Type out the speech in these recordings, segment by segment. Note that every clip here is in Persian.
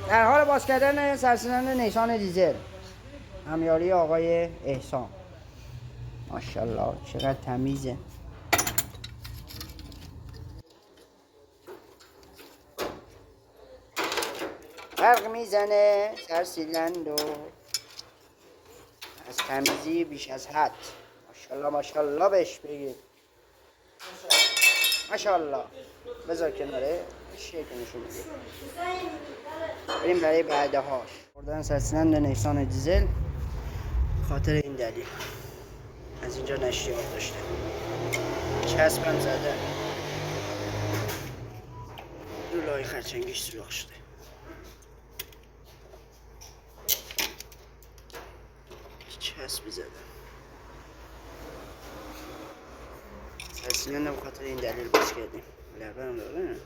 در حال باز کردن سرسیلندر نیسان دیزل، همیاری آقای احسان. ماشاءالله چقدر تمیزه. برق میزنه سرسیلندر از تمیزی بیش از حد. ماشاءالله ماشاءالله بهش بگید ماشاءالله. بذار کناره شیکنشو بگید. بریم برای بعدهاش. بردن سرسیلندر نیسان دیزل خاطر این دلیل از اینجا نشریات داشته، چسبم زده، لولای خرچنگیش سوراخ شده. چسب زده سرسیلندر به خاطر این دلیل باز کردیم. لبنم داره نه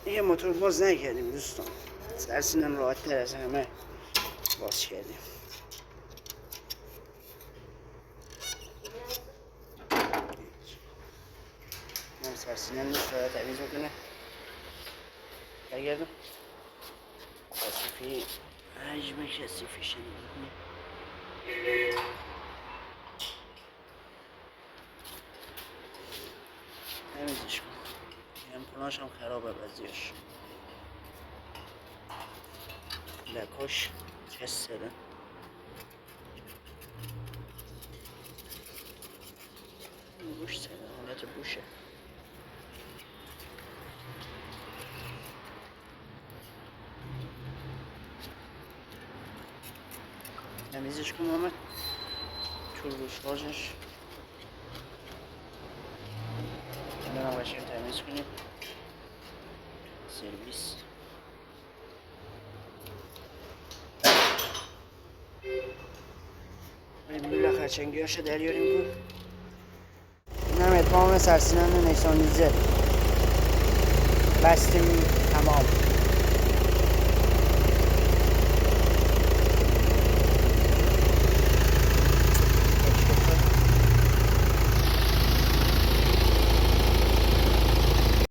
دیگه موتور باز نکردیم دوستان. سرسیلندر راحت تر از همه باز کردیم. من سرسیلندر رو تمیز میکنه. برگردم کثیفی حجم کثیفیش نمیکنه. تمیزش کن. امپوناش هم خرابه بعضیاش. لکاش چست داره. بوش سره حالت بوشه. تمیزش کن محمد. توربو شارژش اینا رو قشنگ تمیز کنیم. سرویس بریم لوله خرچنگیاشو دریاریم کن. این هم اتمام سرسیلندر نیسان دیزل. بستیم تمام.